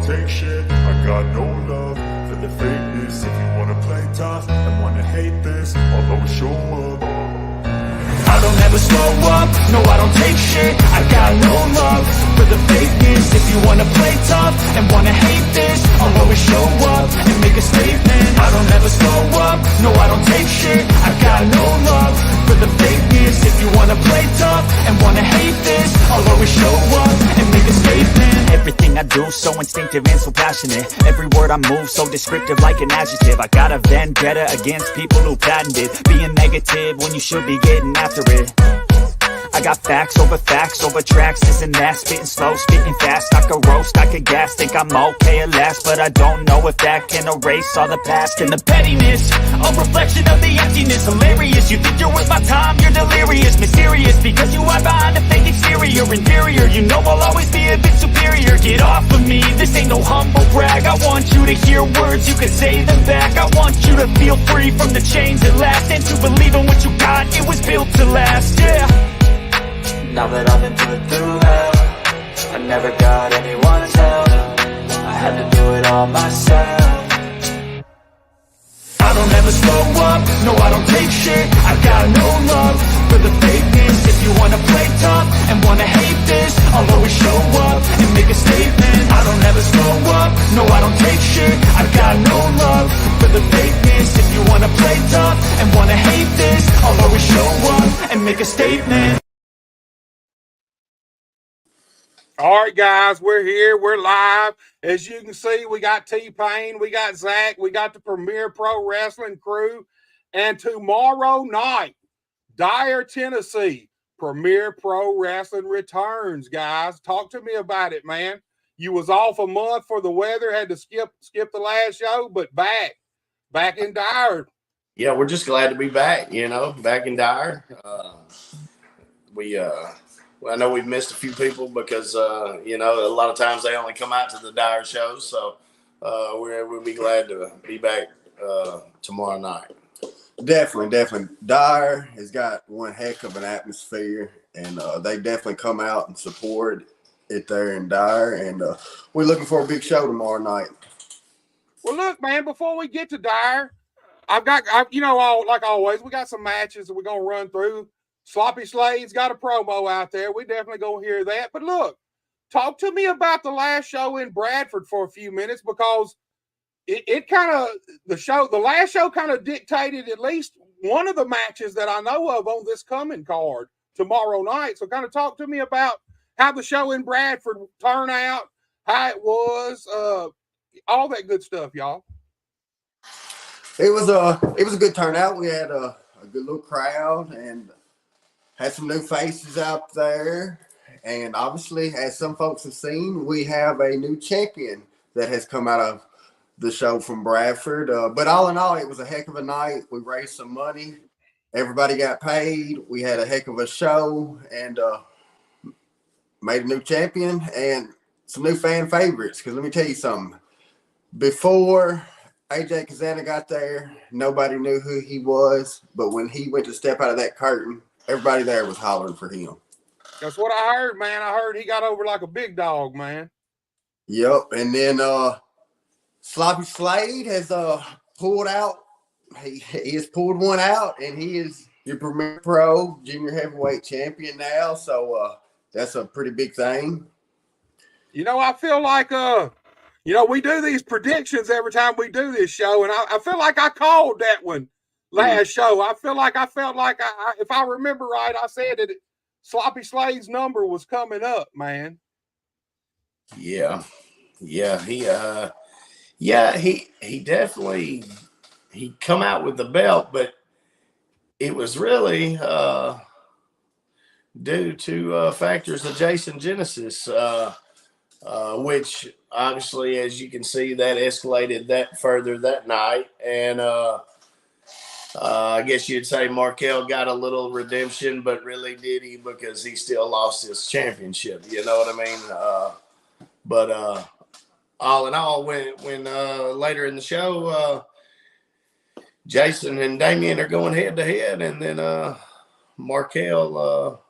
take shit. I got no love for the fakeness. If you wanna play tough and wanna hate this, I'll always show up. I don't ever slow up, no I don't take shit. I got no love for the fakeness. If you wanna play tough and wanna hate this, I'll always show up and make a statement. I don't ever slow up, no I don't take shit. I got no love for the fakeness. If you wanna play tough and wanna hate this, I'll always show up and make a statement. Everything I do so instinctive and so passionate. Every word I move so descriptive like an adjective. I got a vendetta against people who patented being negative when you should be getting after it. I got facts over tracks, this and that. Spitting slow, spitting fast. I could roast, I could gas. Think I'm okay at last, but I don't know if that can erase all the past. And the pettiness, a reflection of the emptiness. Hilarious, you think you're worth my time, you're delirious. Mysterious, because you are behind a fake exterior. Inferior, you know I'll always be a bit superior. Get off of me, this ain't no humble brag. I want you to hear words, you can say them back. I want you to feel free from the chains at last, and to believe in what you got, it was built to last, yeah. Now that I've been put through hell, I never got anyone's help. I had to do it all myself. I don't ever slow up, no I don't take shit. I got no love for the fakeness. If you wanna play tough and wanna hate this, I'll always show up and make a statement. I don't ever slow up, no I don't take shit. I got no love for the fakeness. If you wanna play tough and wanna hate this, I'll always show up and make a statement. All right, guys, we're here. We're live. As you can see, we got T-Pain, we got Zach, we got the Premier Pro Wrestling crew. And tomorrow night, Dyer, Tennessee, Premier Pro Wrestling returns, guys. Talk to me about it, man. You was off a month for the weather, had to skip the last show, but back in Dyer. Yeah, we're just glad to be back, back in Dyer. I know we've missed a few people because, a lot of times they only come out to the Dyer shows. So we'll be glad to be back tomorrow night. Definitely. Dyer has got one heck of an atmosphere, and they definitely come out and support it there in Dyer. And we're looking for a big show tomorrow night. Well, look, man, before we get to Dyer, like always, we got some matches that we're going to run through. Sloppy Slade's got a promo out there. We definitely going to hear that. But look, talk to me about the last show in Bradford for a few minutes, because the last show kind of dictated at least one of the matches that I know of on this coming card tomorrow night. So kind of talk to me about how the show in Bradford turned out, how it was, all that good stuff, y'all. It was a good turnout. We had a good little crowd and had some new faces out there. And obviously, as some folks have seen, we have a new champion that has come out of the show from Bradford. But all in all, it was a heck of a night. We raised some money. Everybody got paid. We had a heck of a show and made a new champion and some new fan favorites. Because let me tell you something. Before AJ Kazana got there, nobody knew who he was. But when he went to step out of that curtain, everybody there was hollering for him. That's what I heard, man. I heard he got over like a big dog, man. Yep. And then Sloppy Slade has pulled out. He has pulled one out, and he is your Premier Pro Junior Heavyweight Champion now. So that's a pretty big thing. I feel like we do these predictions every time we do this show, and I feel like I called that one last show. I felt like if I remember right, I said that Sloppy Slade's number was coming up, man. Yeah. He definitely come out with the belt, but it was really due to factors of Jason Genesis, which obviously, as you can see, that escalated that further that night, and I guess you'd say Markel got a little redemption, but really did he? Because he still lost his championship. You know what I mean? But all in all, when later in the show, Jason and Damian are going head to head, and then Markel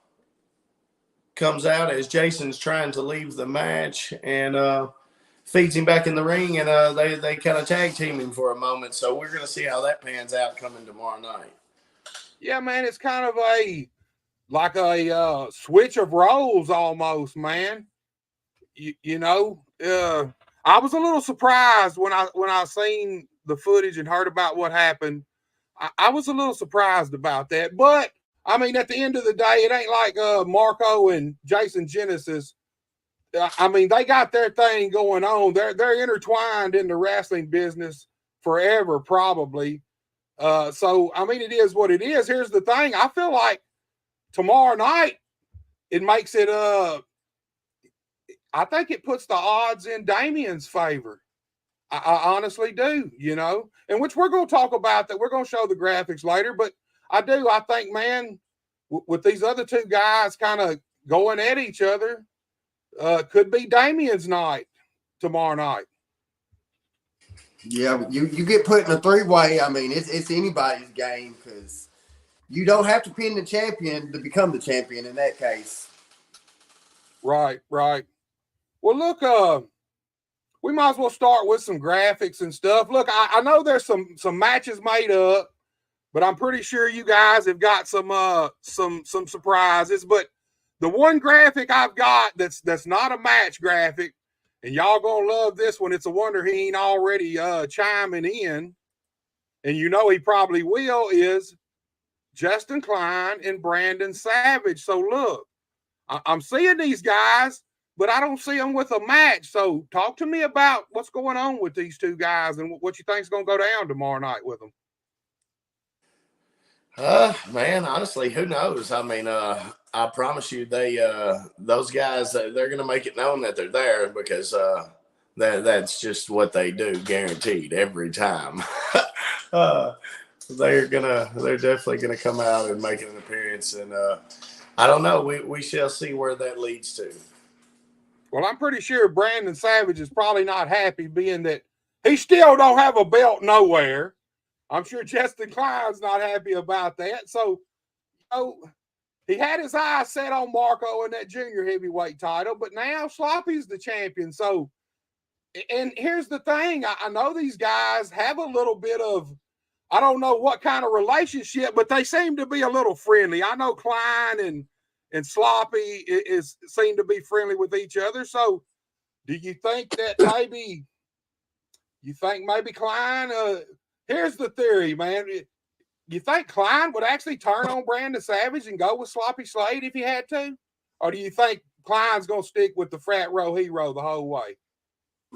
comes out as Jason's trying to leave the match, and feeds him back in the ring, and they kind of tag team him for a moment. So we're going to see how that pans out coming tomorrow night. Yeah, man, it's kind of like a switch of roles almost, man. You know, I was a little surprised when I seen the footage and heard about what happened. I was a little surprised about that, but I mean, at the end of the day, it ain't like Marco and Jason Genesis. I mean, they got their thing going on. They're intertwined in the wrestling business forever, probably. So I mean, it is what it is. Here's the thing: I feel like tomorrow night it makes it. I think it puts the odds in Damien's favor. I honestly do, you know, and which we're going to talk about that. We're going to show the graphics later, but I think, man, with these other two guys kind of going at each other, could be Damien's night tomorrow night. Yeah, you get put in a three-way. I mean, it's anybody's game because you don't have to pin the champion to become the champion in that case. Right. Well, look, we might as well start with some graphics and stuff. Look, I know there's some matches made up, but I'm pretty sure you guys have got some surprises. But the one graphic I've got that's not a match graphic, and y'all gonna love this one. It's a wonder he ain't already chiming in, and you know he probably will. Is Justin Klein and Brandon Savage. So look, I'm seeing these guys, but I don't see them with a match. So talk to me about what's going on with these two guys and what you think is going to go down tomorrow night with them. Man, honestly, who knows? I mean, I promise you, those guys, they're going to make it known that they're there because that's just what they do, guaranteed every time. They're definitely gonna come out and make an appearance, and I don't know. We shall see where that leads to. Well, I'm pretty sure Brandon Savage is probably not happy, being that he still don't have a belt nowhere. I'm sure Justin Klein's not happy about that. So, you know, he had his eyes set on Marco and that junior heavyweight title, but now Sloppy's the champion. So, and here's the thing: I know these guys have a little bit of, I don't know what kind of relationship, but they seem to be a little friendly. I know Klein and Sloppy seem to be friendly with each other. So, do you think that maybe Klein? Here's the theory, man. You think Klein would actually turn on Brandon Savage and go with Sloppy Slade if he had to, or do you think Klein's gonna stick with the frat row hero the whole way?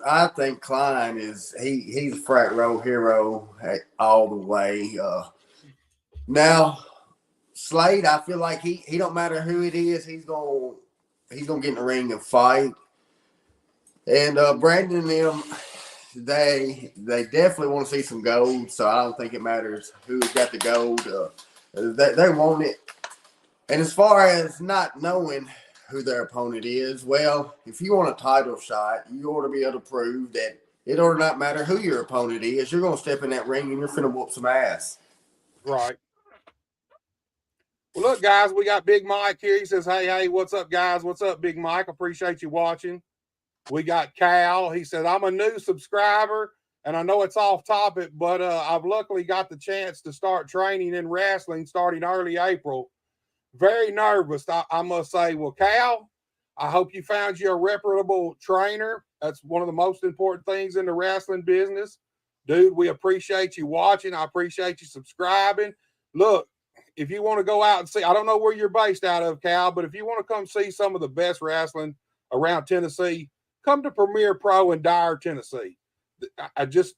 I think Klein he's a frat row hero all the way. Now Slade, I feel like he don't matter who it is, he's gonna get in the ring and fight. And Brandon and them, they definitely want to see some gold, so I don't think it matters who's got the gold. They want it. And as far as not knowing who their opponent is, well, if you want a title shot, you ought to be able to prove that it ought to not matter who your opponent is. You're going to step in that ring and you're finna whoop some ass. Right. Well, look, guys, we got Big Mike here. He says, hey, what's up, guys? What's up, Big Mike? Appreciate you watching. We got Cal. He said, I'm a new subscriber, and I know it's off topic, but I've luckily got the chance to start training in wrestling starting early April. Very nervous, I must say. Well, Cal, I hope you found you a reputable trainer. That's one of the most important things in the wrestling business. Dude, we appreciate you watching. I appreciate you subscribing. Look, if you want to go out and see, I don't know where you're based out of, Cal, but if you want to come see some of the best wrestling around Tennessee, come to Premier Pro in Dyer, Tennessee. I just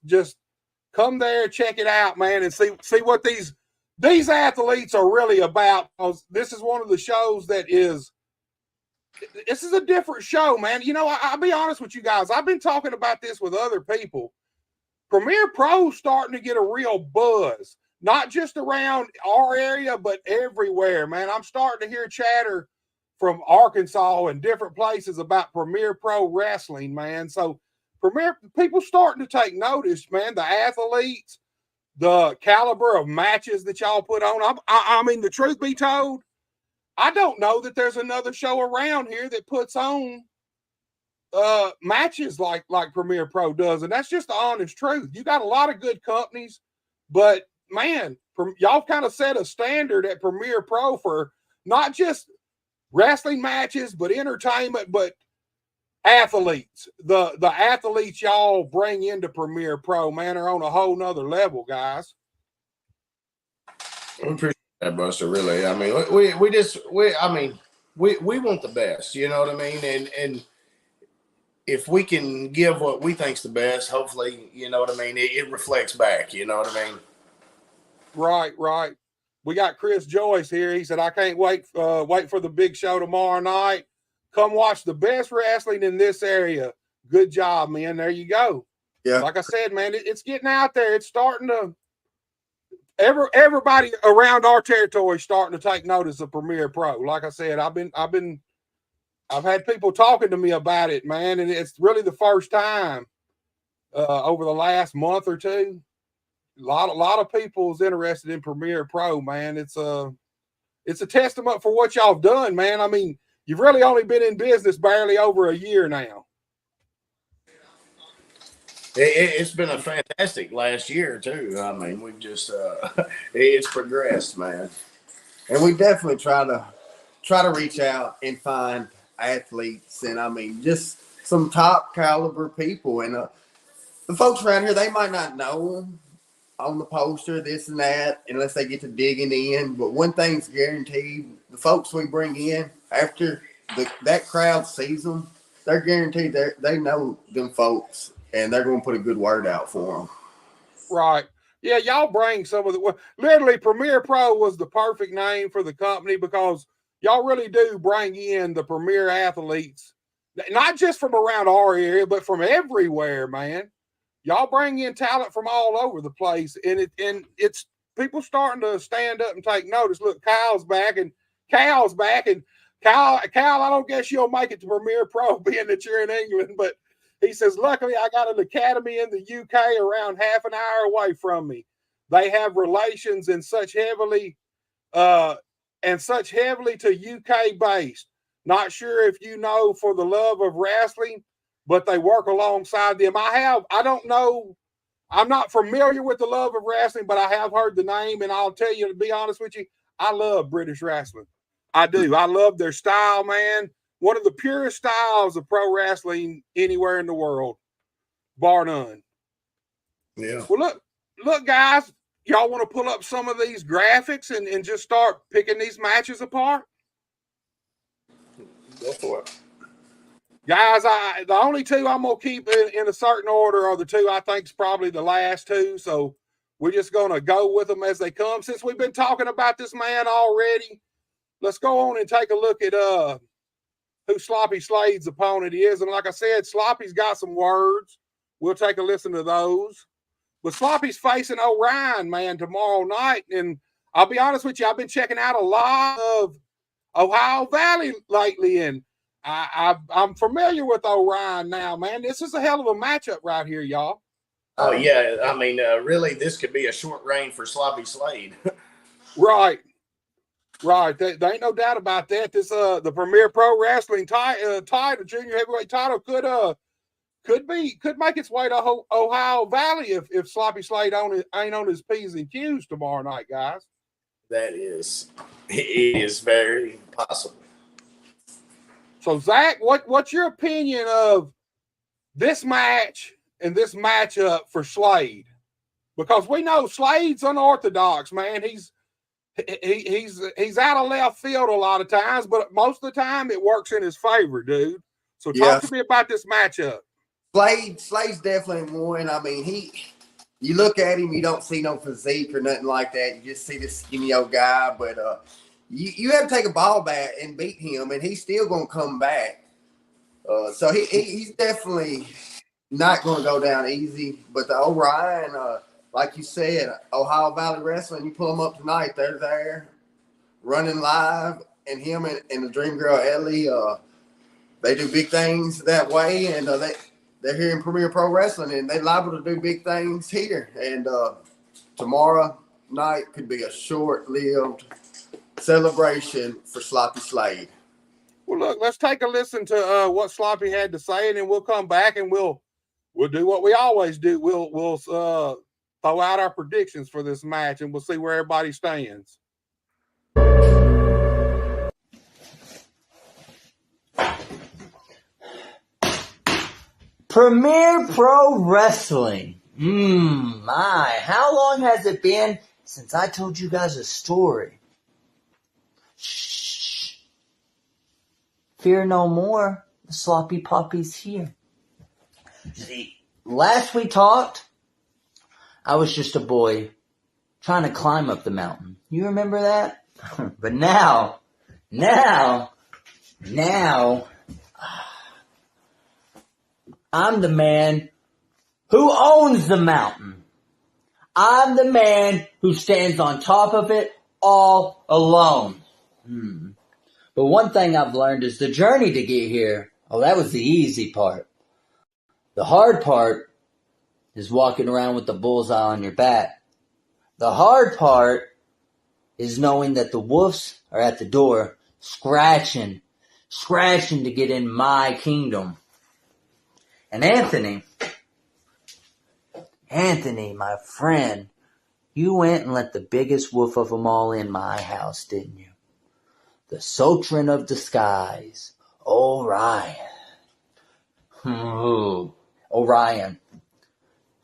come there, check it out, man, and see what these athletes are really about. This is one of the shows this is a different show, man. You know, I'll be honest with you guys. I've been talking about this with other people. Premier Pro's starting to get a real buzz, not just around our area, but everywhere, man. I'm starting to hear chatter from Arkansas and different places about Premier Pro Wrestling, man. So people starting to take notice, man. The athletes, the caliber of matches that y'all put on. I mean, the truth be told, I don't know that there's another show around here that puts on matches like Premier Pro does, and that's just the honest truth. You got a lot of good companies, but man, y'all kind of set a standard at Premier Pro for not just wrestling matches, but entertainment, but athletes. The athletes y'all bring into Premier Pro, man, are on a whole nother level, guys. We appreciate that, Buster. Really, I mean, we want the best. You know what I mean? And if we can give what we think's the best, hopefully, you know what I mean, it reflects back. You know what I mean? Right. We got Chris Joyce here. He said, "I can't wait for the big show tomorrow night. Come watch the best wrestling in this area. Good job, man." There you go. Yeah. Like I said, man, it's getting out there. It's starting to. Everybody around our territory is starting to take notice of Premier Pro. Like I said, I've had people talking to me about it, man, and it's really the first time over the last month or two. A lot of people is interested in Premier Pro, man. It's a testament for what y'all have done, man. I mean, you've really only been in business barely over a year now. It's been a fantastic last year too. I mean, we've just it's progressed, man. And we definitely try to reach out and find athletes, and I mean, just some top caliber people. And the folks around here, they might not know them on the poster, this and that, unless they get to digging in. But one thing's guaranteed: the folks we bring in after that crowd sees them, they're guaranteed they know them folks, and they're going to put a good word out for them. Right. Yeah, y'all bring some of the literally Premier Pro was the perfect name for the company because y'all really do bring in the premier athletes, not just from around our area, but from everywhere, man. Y'all bring in talent from all over the place, and it's people starting to stand up and take notice. Look, Cal's back, and Kyle, I don't guess you'll make it to Premier Pro, being that you're in England, but he says, luckily, I got an academy in the UK around half an hour away from me. They have relations and such heavily to UK based. Not sure if you know For the Love of Wrestling, but they work alongside them. I don't know. I'm not familiar with The Love of Wrestling, but I have heard the name, and I'll tell you, to be honest with you, I love British wrestling. I do. I love their style, man. One of the purest styles of pro wrestling anywhere in the world, bar none. Yeah. Well, look, guys, y'all want to pull up some of these graphics and just start picking these matches apart? Go for it. Guys, the only two I'm going to keep in a certain order are the two I think is probably the last two, so we're just going to go with them as they come. Since we've been talking about this man already, let's go on and take a look at who Sloppy Slade's opponent is. And like I said, Sloppy's got some words. We'll take a listen to those. But Sloppy's facing Orion, man, tomorrow night. And I'll be honest with you, I've been checking out a lot of Ohio Valley lately, and I'm familiar with Orion now, man. This is a hell of a matchup right here, y'all. Oh, yeah. I mean, really, this could be a short reign for Sloppy Slade. Right. There ain't no doubt about that. This the Premier Pro Wrestling title, junior heavyweight title, could make its way to Ohio Valley if Sloppy Slade ain't on his P's and Q's tomorrow night, guys. It is very possible. So, Zach, what's your opinion of this match and this matchup for Slade? Because we know Slade's unorthodox, man. He's out of left field a lot of times, but most of the time it works in his favor, dude. So talk to me about this matchup. Slade's definitely one. I mean, you look at him, you don't see no physique or nothing like that. You just see this skinny old guy, but you have to take a ball bat and beat him, and he's still going to come back. So he's definitely not going to go down easy. But the Orion, like you said, Ohio Valley Wrestling, you pull them up tonight, they're there running live, and him and the Dream Girl Ellie, they do big things that way, and they're here in Premier Pro Wrestling, and they're liable to do big things here. And tomorrow night could be a short-lived celebration for Sloppy Slade. Well, look, let's take a listen to what Sloppy had to say, and then we'll come back and we'll do what we always do. We'll throw out our predictions for this match, and we'll see where everybody stands. Premier Pro Wrestling. My, how long has it been since I told you guys a story? Shh. Fear no more. The Sloppy Poppy's here. See, last we talked, I was just a boy trying to climb up the mountain. You remember that? But now, I'm the man who owns the mountain. I'm the man who stands on top of it all alone. But one thing I've learned is the journey to get here. Oh, that was the easy part. The hard part is walking around with the bullseye on your back. The hard part is knowing that the wolves are at the door, scratching to get in my kingdom. And Anthony, my friend, you went and let the biggest wolf of them all in my house, didn't you? The Sultan of the Skies, Orion. Orion.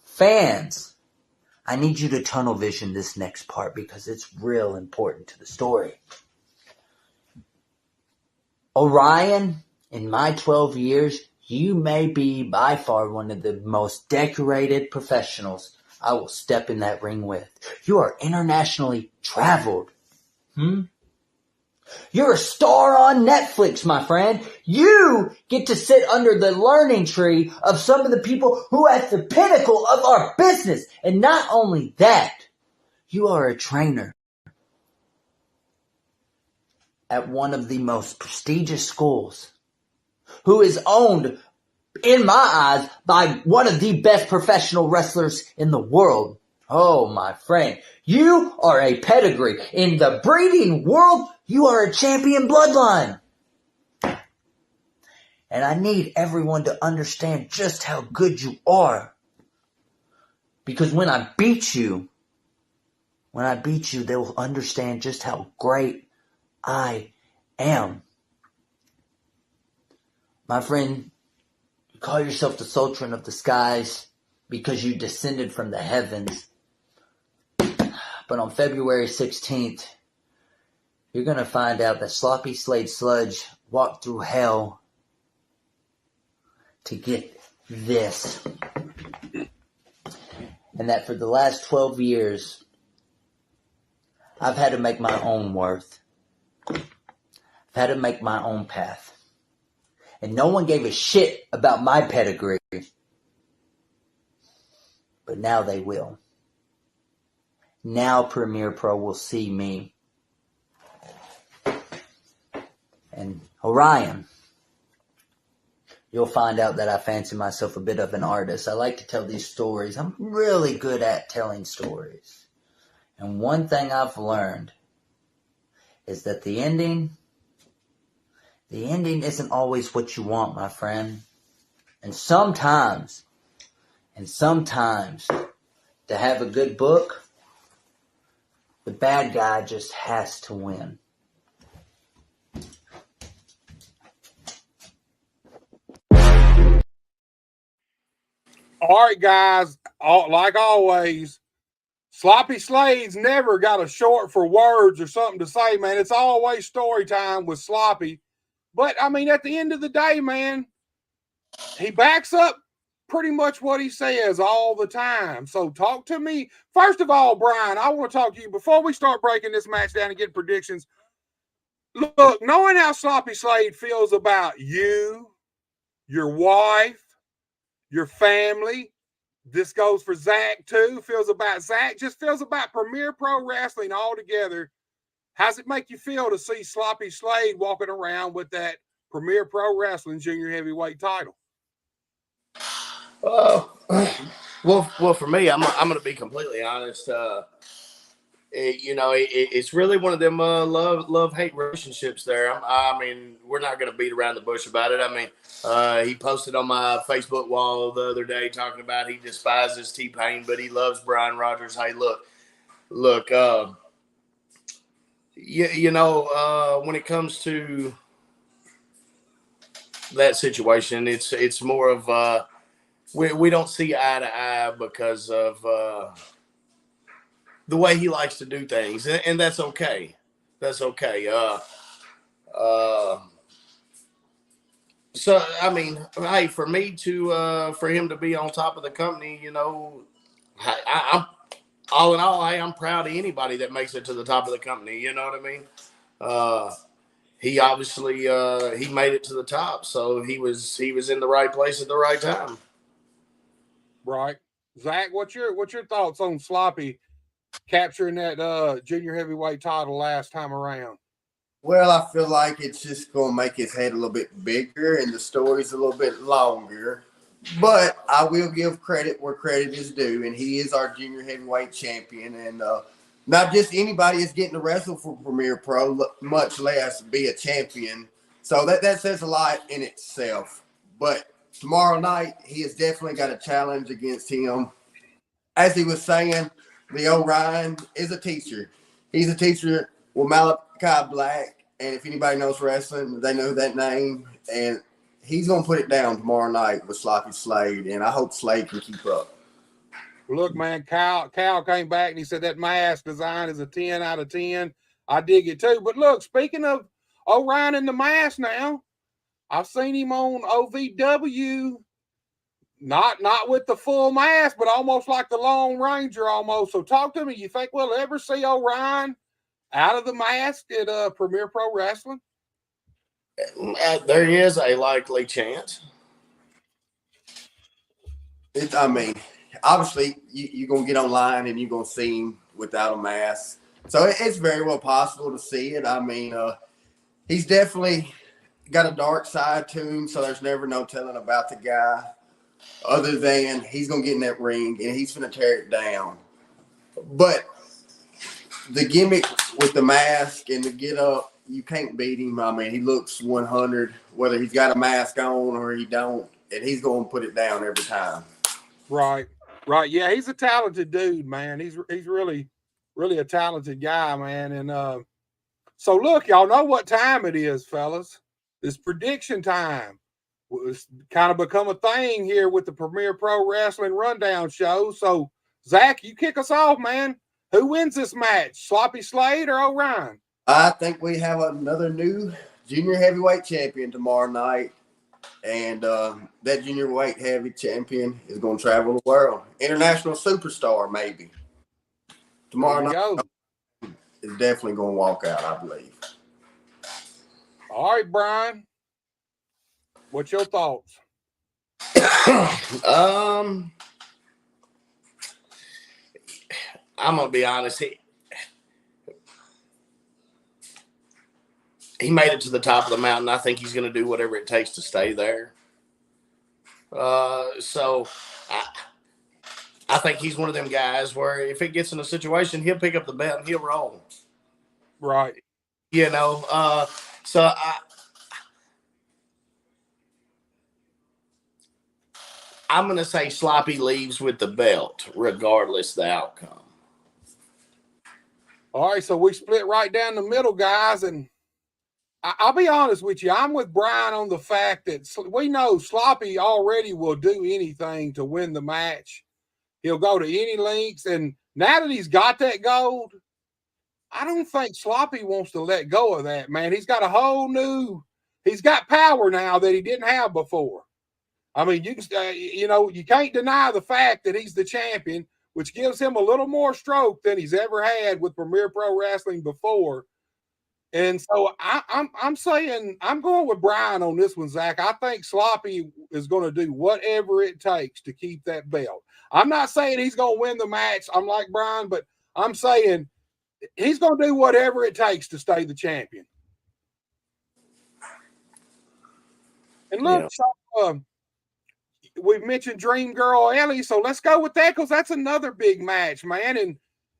Fans, I need you to tunnel vision this next part because it's real important to the story. Orion, in my 12 years, you may be by far one of the most decorated professionals I will step in that ring with. You are internationally traveled. You're a star on Netflix, my friend. You get to sit under the learning tree of some of the people who are at the pinnacle of our business. And not only that, you are a trainer at one of the most prestigious schools, who is owned, in my eyes, by one of the best professional wrestlers in the world. Oh, my friend, you are a pedigree. In the breeding world, you are a champion bloodline. And I need everyone to understand just how good you are. Because when I beat you, they'll understand just how great I am. My friend, you call yourself the Sultan of the Skies because you descended from the heavens. But on February 16th, you're going to find out that Sloppy Slade Sludge walked through hell to get this. And that for the last 12 years, I've had to make my own worth. I've had to make my own path. And no one gave a shit about my pedigree. But now they will. Now Premier Pro will see me. And Orion, you'll find out that I fancy myself a bit of an artist. I like to tell these stories. I'm really good at telling stories. And one thing I've learned is that the ending isn't always what you want, my friend. And sometimes, to have a good book, the bad guy just has to win. All right, guys, like always, Sloppy Slade's never got a short for words or something to say, man. It's always story time with Sloppy. But, I mean, at the end of the day, man, he backs up pretty much what he says all the time. So talk to me. First of all, Brian, I want to talk to you before we start breaking this match down and getting predictions. Look, knowing how Sloppy Slade feels about you, your wife, your family, this goes for Zach too, feels about Zach, just feels about Premier Pro Wrestling altogether. How's it make you feel to see Sloppy Slade walking around with that Premier Pro Wrestling Junior Heavyweight title? Well, for me, I'm going to be completely honest. it's really one of them love-hate relationships there. I mean, we're not going to beat around the bush about it. I mean, he posted on my Facebook wall the other day talking about he despises T-Pain, but he loves Brian Rogers. Hey, look, when it comes to that situation, it's more of we don't see eye to eye because of the way he likes to do things, and that's okay. That's okay. So I mean, hey, for me to for him to be on top of the company, I'm all in all, hey, I'm proud of anybody that makes it to the top of the company. You know what I mean? He obviously he made it to the top, so he was in the right place at the right time. Right, Zach. What's your thoughts on Sloppy capturing that junior heavyweight title last time around? Well, I feel like it's just going to make his head a little bit bigger and the story's a little bit longer. But I will give credit where credit is due, and he is our junior heavyweight champion. And not just anybody is getting to wrestle for Premier Pro, much less be a champion. So that says a lot in itself. But tomorrow night, he has definitely got a challenge against him. As he was saying, the Orion is a teacher. He's a teacher with Malachi Black, and if anybody knows wrestling, they know that name. And he's going to put it down tomorrow night with Sloppy Slade, and I hope Slade can keep up. Look, man, Cal came back and he said that mask design is a 10 out of 10. I dig it too. But look, speaking of Orion in the mask now, I've seen him on OVW, not with the full mask, but almost like the Lone Ranger almost. So talk to me. You think we'll ever see Orion out of the mask at Premier Pro Wrestling? There is a likely chance. I mean, obviously, you're going to get online and you're going to see him without a mask. So it's very well possible to see it. I mean, he's definitely got a dark side to him, so there's never no telling about the guy other than he's going to get in that ring and he's going to tear it down. But the gimmick with the mask and the get up, you can't beat him. I mean, he looks 100, whether he's got a mask on or he don't, and he's going to put it down every time. Right. Yeah, he's a talented dude, man. He's really a talented guy, man. And so look, y'all know what time it is, fellas. It's prediction time. It's kind of become a thing here with the Premier Pro Wrestling Rundown show. So Zach, you kick us off, man. Who wins this match? Sloppy Slade or Orion? I think we have another new junior heavyweight champion tomorrow night. And that junior weight heavy champion is going to travel the world. International superstar, maybe. Tomorrow night is definitely going to walk out, I believe. All right, Brian. What's your thoughts? I'm going to be honest. He made it to the top of the mountain. I think he's going to do whatever it takes to stay there. So I think he's one of them guys where if it gets in a situation, he'll pick up the belt and he'll roll. Right. So I'm going to say Sloppy leaves with the belt, regardless of the outcome. All right, so we split right down the middle, guys, and I'll be honest with you. I'm with Brian on the fact that we know Sloppy already will do anything to win the match. He'll go to any lengths, and now that he's got that gold, I don't think Sloppy wants to let go of that, man. He's got he's got power now that he didn't have before. I mean, you can't deny the fact that he's the champion, which gives him a little more stroke than he's ever had with Premier Pro Wrestling before. And so I'm saying I'm going with Brian on this one, Zach. I think Sloppy is going to do whatever it takes to keep that belt. I'm not saying he's going to win the match. I'm like Brian, but I'm saying he's going to do whatever it takes to stay the champion. And look, we've mentioned Dream Girl Ellie, so let's go with that because that's another big match, man. And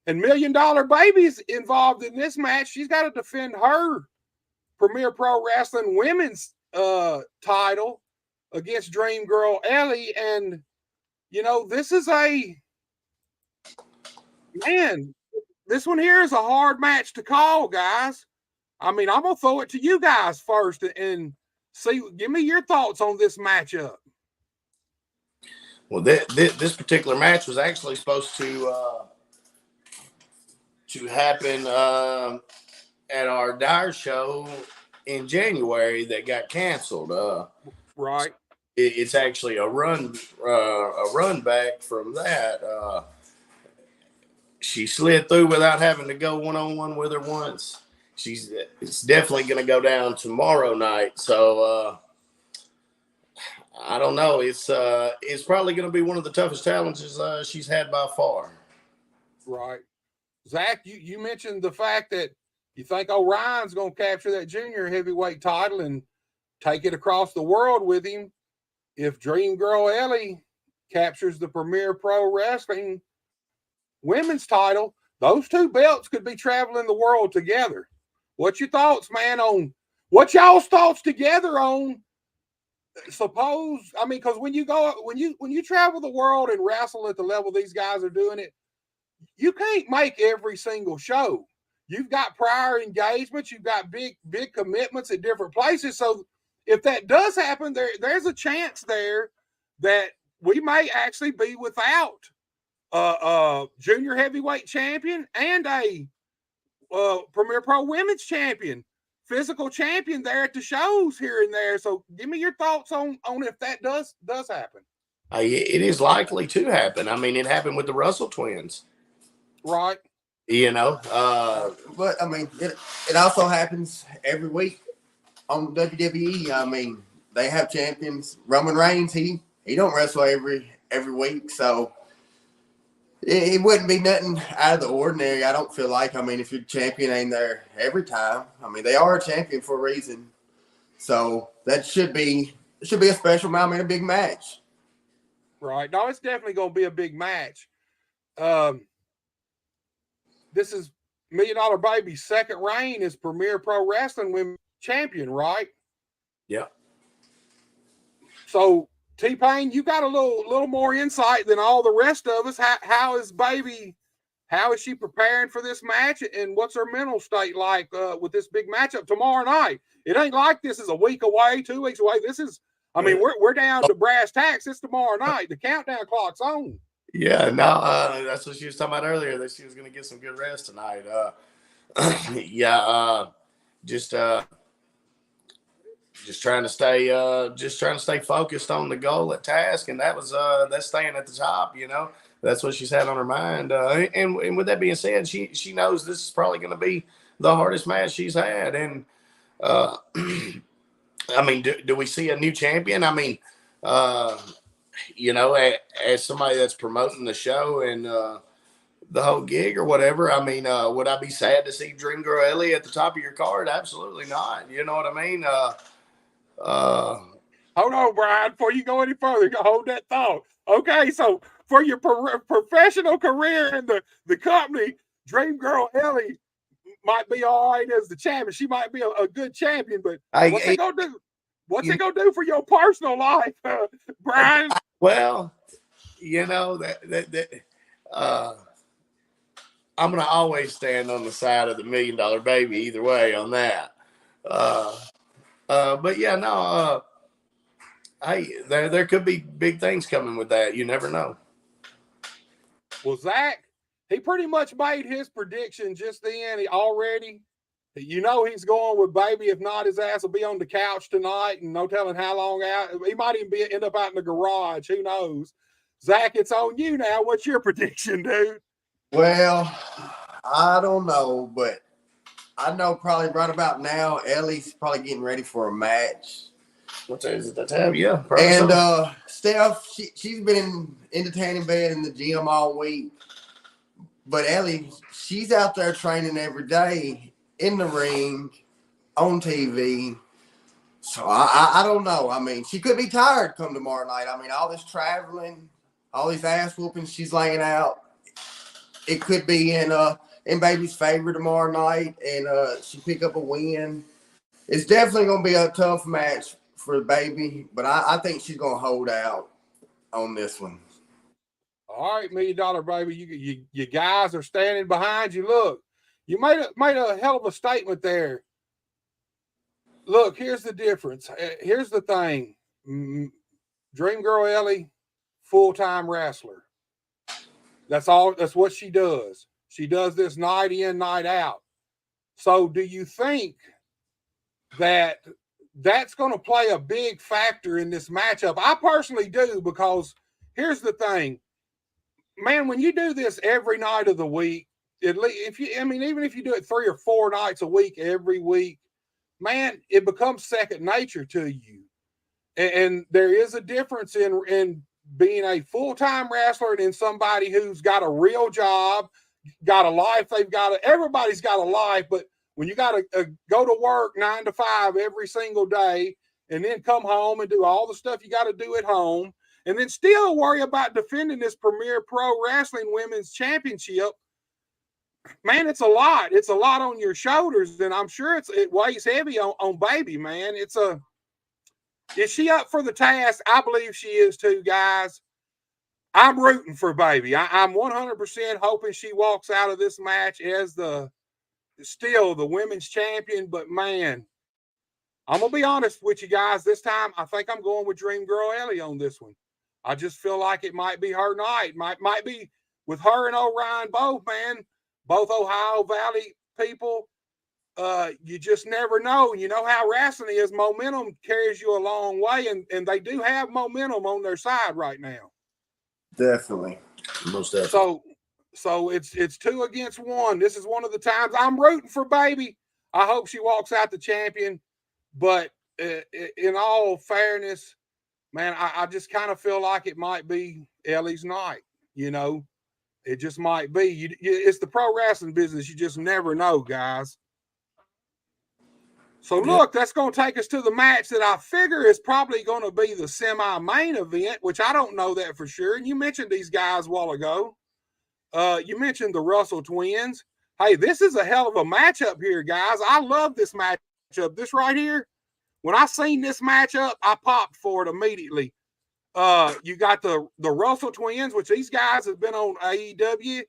And $1 Million Baby's involved in this match. She's got to defend her Premier Pro Wrestling Women's title against Dream Girl Ellie. And, you know, this is this one here is a hard match to call, guys. I mean, I'm going to throw it to you guys first and give me your thoughts on this matchup. Well, this particular match was actually supposed to happen at our Dyer show in January that got canceled. Right. It's actually a run back from that. She slid through without having to go one-on-one with her once. It's definitely going to go down tomorrow night. So I don't know. It's probably going to be one of the toughest challenges she's had by far. Right. Zach, you mentioned the fact that you think Orion's going to capture that junior heavyweight title and take it across the world with him. If Dream Girl Ellie captures the Premier Pro Wrestling Women's title, those two belts could be traveling the world together. What's your thoughts, man, on what y'all's thoughts together on because when you travel the world and wrestle at the level these guys are doing it, you can't make every single show. You've got prior engagements, you've got big commitments at different places. So if that does happen, there's a chance there that we may actually be without a junior heavyweight champion and a Premier Pro Women's champion, physical champion there at the shows here and there. So give me your thoughts on if that does happen. It is likely to happen. I mean, it happened with the Russell twins. Right. You know, but I mean, it also happens every week on WWE. I mean, they have champions. Roman Reigns, he don't wrestle every week, so it wouldn't be nothing out of the ordinary. I don't feel like. I mean, if your champion ain't there every time, I mean, they are a champion for a reason. So that should be a special match, I mean, a big match. Right. No, it's definitely going to be a big match. This is $1 Million Baby's second reign as Premier Pro Wrestling Women's Champion, right? Yeah. So, T-Pain, you got a little more insight than all the rest of us. How is she preparing for this match, and what's her mental state like with this big matchup tomorrow night? It ain't like this is a week away, 2 weeks away. This is, I mean, we're down to brass tacks. It's tomorrow night. The countdown clock's on. Yeah, no, that's what she was talking about earlier, that she was going to get some good rest tonight. Just trying to stay focused on the goal at task, and that's staying at the top. You know, that's what she's had on her mind. And with that being said, she knows this is probably going to be the hardest match she's had. And I mean, do we see a new champion? I mean, you know, as somebody that's promoting the show and the whole gig or whatever, I mean, would I be sad to see Dream Girl Ellie at the top of your card? Absolutely not. You know what I mean? Hold on, Brian, before you go any further, hold that thought. Okay, so for your professional career in the company, Dream Girl Ellie might be all right as the champion. She might be a good champion, but what's it gonna do? What's it gonna do for your personal life, Brian? Well, you know I'm gonna always stand on the side of the $1 Million Baby either way on that. But yeah, no. Hey, there could be big things coming with that. You never know. Well, Zach, he pretty much made his prediction just then. You know he's going with Baby. If not, his ass will be on the couch tonight, and no telling how long out. He might even end up out in the garage. Who knows? Zach, it's on you now. What's your prediction, dude? Well, I don't know, but I know probably right about now, Ellie's probably getting ready for a match. What is it? That time? Yeah. And Steph, she's been in the tanning bed in the gym all week. But Ellie, she's out there training every day in the ring, on TV. So I don't know. I mean, she could be tired come tomorrow night. I mean, all this traveling, all these ass whoopings she's laying out. it could be in Baby's favor tomorrow night, and she pick up a win. It's definitely going to be a tough match for Baby, but I think she's going to hold out on this one. All right, $1 Million Baby, you guys are standing behind you. Look, you made a hell of a statement there. Look, here's the difference. Here's the thing. Dream Girl Ellie, full-time wrestler. That's all. That's what she does. She does this night in, night out. So do you think that that's going to play a big factor in this matchup? I personally do, because here's the thing. Man, when you do this every night of the week, even if you do it 3 or 4 nights a week every week, man, it becomes second nature to you. And there is a difference in being a full-time wrestler and in somebody who's got a real job, got a life. Everybody's got a life, but when you got to go to work 9 to 5 every single day, and then come home and do all the stuff you got to do at home, and then still worry about defending this Premier Pro Wrestling Women's Championship, man, it's a lot. It's a lot on your shoulders, and I'm sure it weighs heavy on Baby, man. Is she up for the task? I believe she is too, guys. I'm rooting for Baby. I'm 100% hoping she walks out of this match as still the women's champion. But man, I'm gonna be honest with you guys. This time, I think I'm going with Dream Girl Ellie on this one. I just feel like it might be her night. Might be with her and Orion both, man. Both Ohio Valley people. You just never know. You know how wrestling is. Momentum carries you a long way, and they do have momentum on their side right now. Definitely. Most definitely. So it's 2 against 1. This is one of the times I'm rooting for Baby. I hope she walks out the champion. But in all fairness, man, I just kind of feel like it might be Ellie's night. You know, it just might be. It's the pro wrestling business. You just never know, guys. So look, that's going to take us to the match that I figure is probably going to be the semi-main event, which I don't know that for sure. And you mentioned these guys a while ago. You mentioned the Russell twins. Hey, this is a hell of a matchup here, guys. I love this matchup. This right here, when I seen this matchup, I popped for it immediately. You got the Russell twins, which these guys have been on AEW.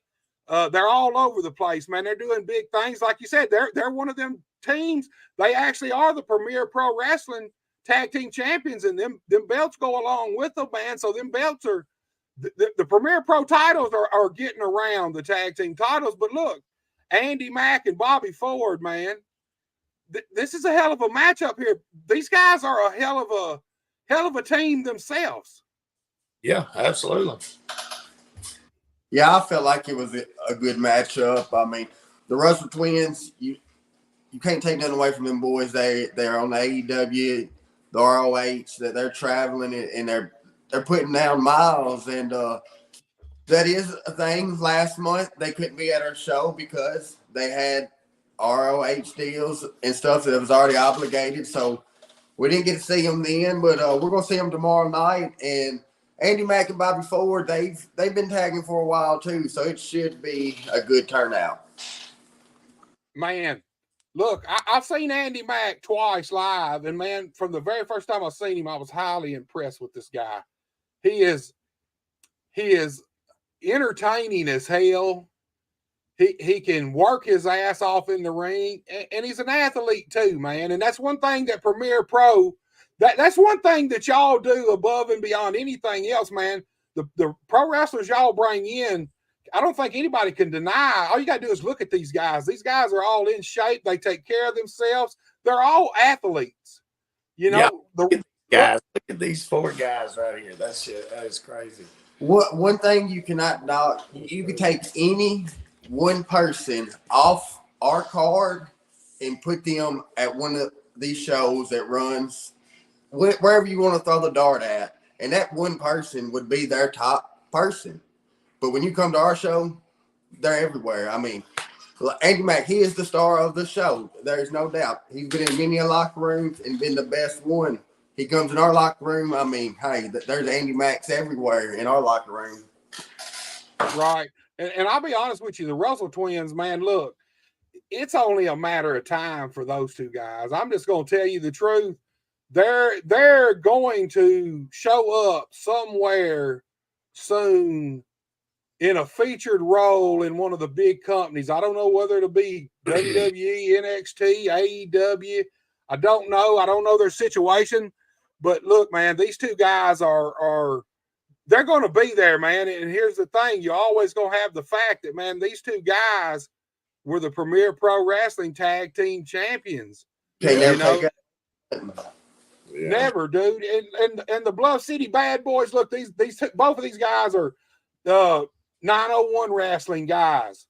They're all over the place, man. They're doing big things. Like you said, they're one of them teams. They actually are the Premier Pro Wrestling Tag Team Champions, and them belts go along with them, man. So them belts are the Premier Pro titles are getting around the tag team titles. But look, Andy Mack and Bobby Ford, man, this is a hell of a matchup here. These guys are a hell of a team themselves. Yeah, absolutely. Yeah, I felt like it was a good matchup. I mean, the Russell twins, you can't take nothing away from them boys. They're on the AEW, the ROH, that they're traveling and they're putting down miles. And that is a thing. Last month they couldn't be at our show because they had ROH deals and stuff that was already obligated. So we didn't get to see them then, but we're gonna see them tomorrow night. And Andy Mack and Bobby Ford, they've been tagging for a while too, so it should be a good turnout. Man, look, I've seen Andy Mack twice live, and man, from the very first time I seen him, I was highly impressed with this guy. He is entertaining as hell. He can work his ass off in the ring, and he's an athlete too, man. And that's one thing that Premier Pro. That's one thing that y'all do above and beyond anything else, man. The pro wrestlers y'all bring in, I don't think anybody can deny. All you got to do is look at these guys. These guys are all in shape. They take care of themselves. They're all athletes. You know, look at these 4 guys right here. That is crazy. One thing you cannot knock, you can take any one person off our card and put them at one of these shows that runs wherever you want to throw the dart at, and that one person would be their top person. But when you come to our show, they're everywhere. I mean, Andy Mack, he is the star of the show. There's no doubt. He's been in many locker rooms and been the best one. He comes in our locker room. I mean, hey, there's Andy Macks everywhere in our locker room. Right. And I'll be honest with you, the Russell twins, man, look, it's only a matter of time for those two guys. I'm just going to tell you the truth. They're going to show up somewhere soon in a featured role in one of the big companies. I don't know whether it'll be WWE, NXT, AEW. I don't know. I don't know their situation. But look, man, these two guys are they're going to be there, man. And here's the thing. You're always going to have the fact that, man, these two guys were the Premier Pro Wrestling Tag Team Champions. Can't never take it. Yeah. Never, dude. And the Bluff City Bad Boys, look, these both of these guys are 901 wrestling guys.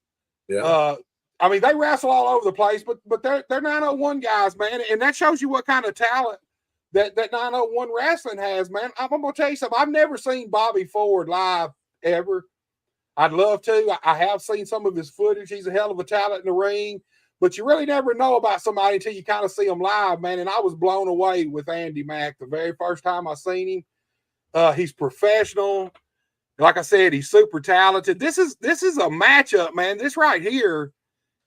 Yeah. I mean, they wrestle all over the place, but they're 901 guys, man. And that shows you what kind of talent that 901 wrestling has, man. I'm gonna tell you something. I've never seen Bobby Ford live ever. I'd love to. I have seen some of his footage. He's a hell of a talent in the ring. But you really never know about somebody until you kind of see them live, man. And I was blown away with Andy Mack the very first time I seen him. He's professional. Like I said, he's super talented. This is a matchup, man. This right here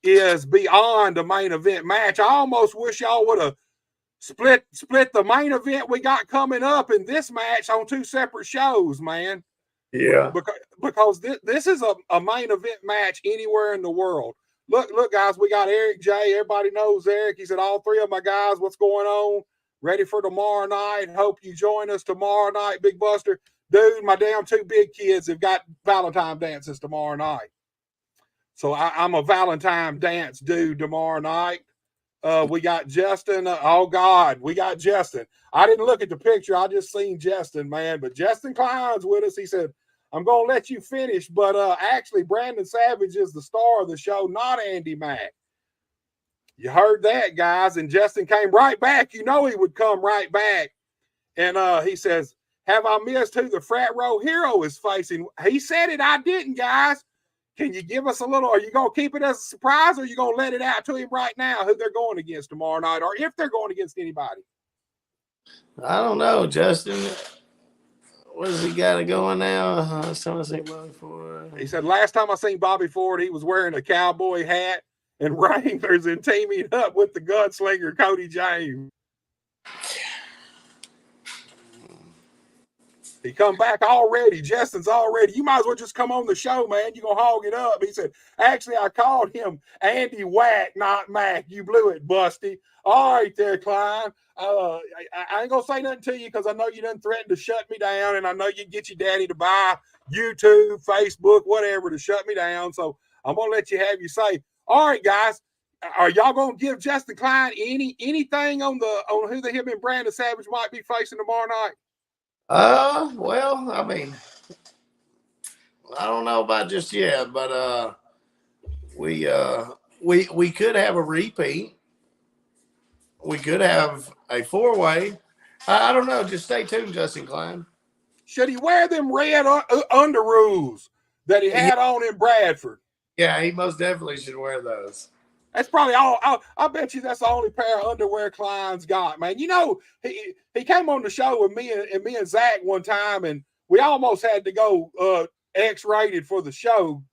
is beyond a main event match. I almost wish y'all would have split the main event we got coming up in this match on two separate shows, man. Yeah. Because this is a main event match anywhere in the world. Look, guys, we got Eric J. Everybody knows Eric. He said, all three of my guys, what's going on? Ready for tomorrow night. Hope you join us tomorrow night, Big Buster. Dude, my damn two big kids have got Valentine dances tomorrow night. So I'm a Valentine dance dude tomorrow night. We got Justin. Oh, God, we got Justin. I didn't look at the picture. I just seen Justin, man. But Justin Klein's with us. He said, I'm going to let you finish, but actually Brandon Savage is the star of the show, not Andy Mack. You heard that, guys, and Justin came right back. You know he would come right back. And he says, have I missed who the frat row hero is facing? He said it, I didn't, guys. Can you give us a little, are you going to keep it as a surprise, or are you going to let it out to him right now who they're going against tomorrow night, or if they're going against anybody? I don't know, Justin. What has he got going now? Last time I seen Bobby Ford. He said, last time I seen Bobby Ford, he was wearing a cowboy hat and Wranglers and teaming up with the gunslinger Cody James. He come back already. Justin's already. You might as well just come on the show, man. You're going to hog it up. He said, actually, I called him Andy Whack, not Mac. You blew it, Busty. All right there, Klein. I ain't going to say nothing to you because I know you done threatened to shut me down, and I know you get your daddy to buy YouTube, Facebook, whatever to shut me down. So I'm going to let you have your say. All right, guys. Are y'all going to give Justin Klein anything on who the him and Brandon Savage might be facing tomorrow night? Well, I mean, I don't know about just yet, but we could have a repeat. We could have a four-way. I don't know. Just stay tuned, Justin Klein. Should he wear them red underoos that he had on in Bradford? Yeah, he most definitely should wear those. That's probably all. I bet you that's the only pair of underwear Klein's got, man. You know, he came on the show with me and Zach one time, and we almost had to go X-rated for the show.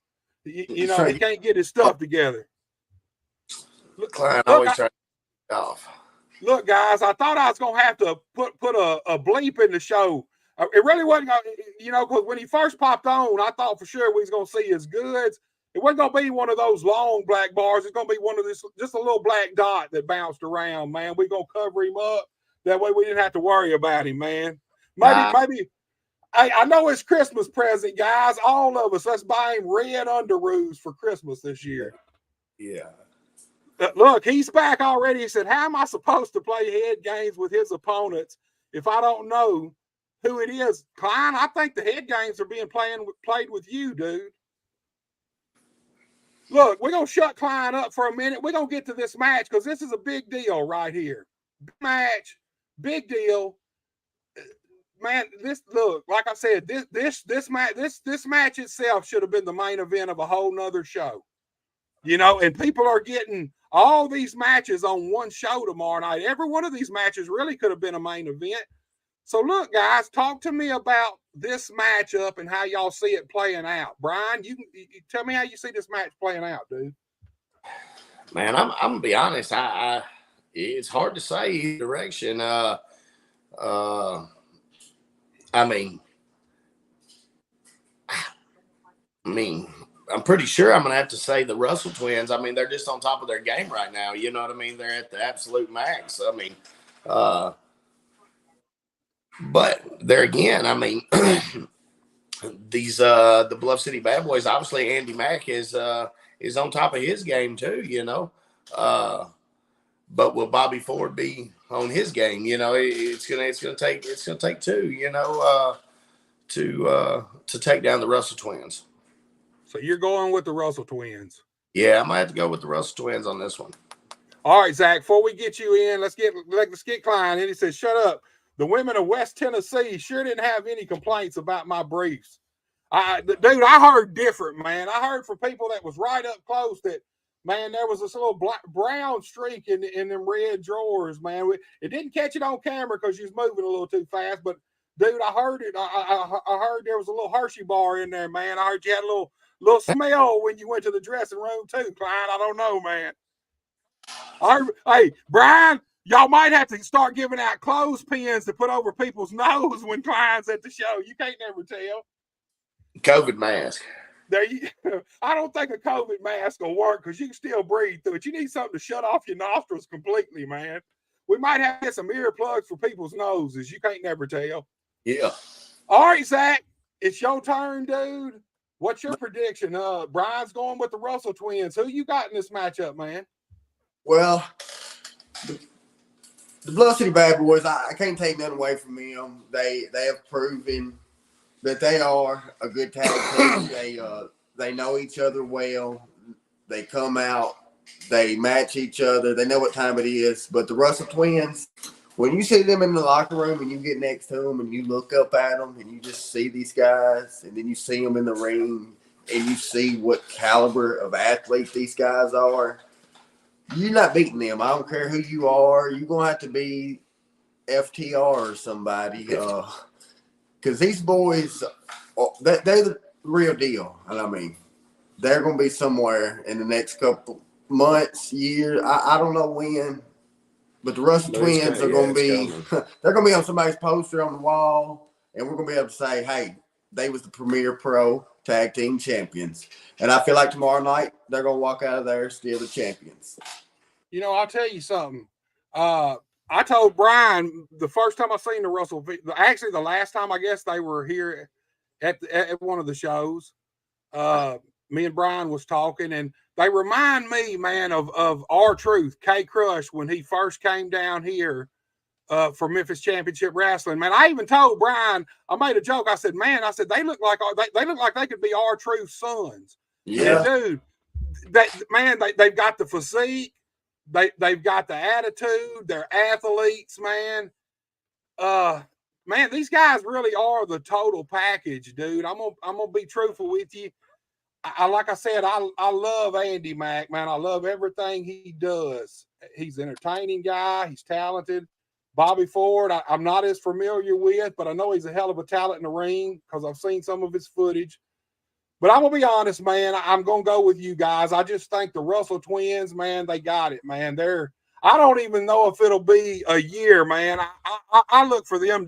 You know, he can't get his stuff together. Klein always tries to off. Look, guys, I thought I was gonna have to put a bleep in the show. It really wasn't, you know, because when he first popped on, I thought for sure we was gonna see his goods. It wasn't going to be one of those long black bars. It's going to be one of this, just a little black dot that bounced around, man. We're going to cover him up. That way we didn't have to worry about him, man. Maybe. I know it's Christmas present, guys. All of us, let's buy him red underoos for Christmas this year. Yeah. Look, he's back already. He said, how am I supposed to play head games with his opponents if I don't know who it is? Klein, I think the head games are being played with you, dude. Look, we're going to shut Klein up for a minute. We're going to get to this match because this is a big deal right here. Big match, big deal. Man, like I said, this match itself should have been the main event of a whole nother show. You know, and people are getting all these matches on one show tomorrow night. Every one of these matches really could have been a main event. So look, guys, talk to me about this matchup and how y'all see it playing out. Brian, you tell me how you see this match playing out, dude. Man, I'm gonna be honest. I it's hard to say either direction. I mean, I'm pretty sure I'm going to have to say the Russell twins. I mean, they're just on top of their game right now. You know what I mean? They're at the absolute max. I mean, but there again, I mean, these the Bluff City Bad Boys. Obviously, Andy Mack is on top of his game too. You know, but will Bobby Ford be on his game? You know, it's gonna take two. You know, to take down the Russell twins. So you're going with the Russell twins. Yeah, I might have to go with the Russell twins on this one. All right, Zach, before we get you in, let's get Klein in. He says, shut up. The women of West Tennessee sure didn't have any complaints about my briefs. Dude, I heard different, man. I heard from people that was right up close that, man, there was this little brown streak in them red drawers, man. It didn't catch it on camera because you was moving a little too fast, but, dude, I heard it. I heard there was a little Hershey bar in there, man. I heard you had a little smell when you went to the dressing room too, Klein. I don't know, man. Hey, Brian, y'all might have to start giving out clothespins to put over people's nose when Klein's at the show. You can't never tell. COVID mask. I don't think a COVID mask will work because you can still breathe through it. You need something to shut off your nostrils completely, man. We might have to get some earplugs for people's noses. You can't never tell. Yeah. All right, Zach, it's your turn, dude. What's your prediction? Brian's going with the Russell twins. Who you got in this matchup, man? Well, the Bluff City Bad Boys, I can't take nothing away from them. They have proven that they are a good tag team. They know each other well. They come out, they match each other. They know what time it is. But the Russell twins, when you see them in the locker room and you get next to them and you look up at them and you just see these guys and then you see them in the ring and you see what caliber of athlete these guys are, you're not beating them. I don't care who you are. You're going to have to be FTR or somebody because these boys, they're the real deal. And I mean, they're going to be somewhere in the next couple months, years. I don't know when. But the Russell twins are going to be – they're going to be on somebody's poster on the wall, and we're going to be able to say, hey, they was the Premier Pro Tag Team Champions. And I feel like tomorrow night they're going to walk out of there still the champions. You know, I'll tell you something. I told Brian the first time I seen the Russell – actually the last time I guess they were here at one of the shows, me and Brian was talking, and they remind me, man, of R-Truth, K-Crush, when he first came down here for Memphis Championship Wrestling. Man, I even told Brian, I made a joke. I said, man, they look like they could be R-Truth's sons. Yeah. And dude, they've got the physique. They've got the attitude. They're athletes, man. Man, these guys really are the total package, dude. I'm gonna be truthful with you. Like I said, I love Andy Mack, man. I love everything he does. He's an entertaining guy. He's talented. Bobby Ford, I'm not as familiar with, but I know he's a hell of a talent in the ring because I've seen some of his footage. But I'm going to be honest, man. I'm going to go with you guys. I just think the Russell twins, man, they got it, man. I don't even know if it'll be a year, man. I look for them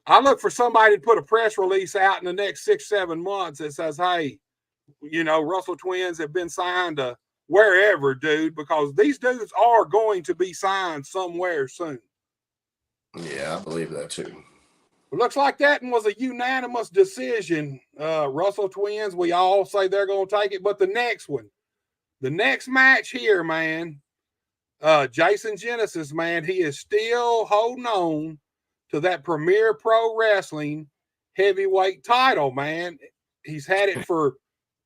I look for somebody to put a press release out in the next 6-7 months that says, hey, you know, Russell twins have been signed to wherever, dude, because these dudes are going to be signed somewhere soon. Yeah, I believe that too. It looks like that one was a unanimous decision. Russell twins, we all say they're going to take it. But the next match here, man, Jason Genesis, man, he is still holding on to that Premier Pro Wrestling heavyweight title, man. He's had it for,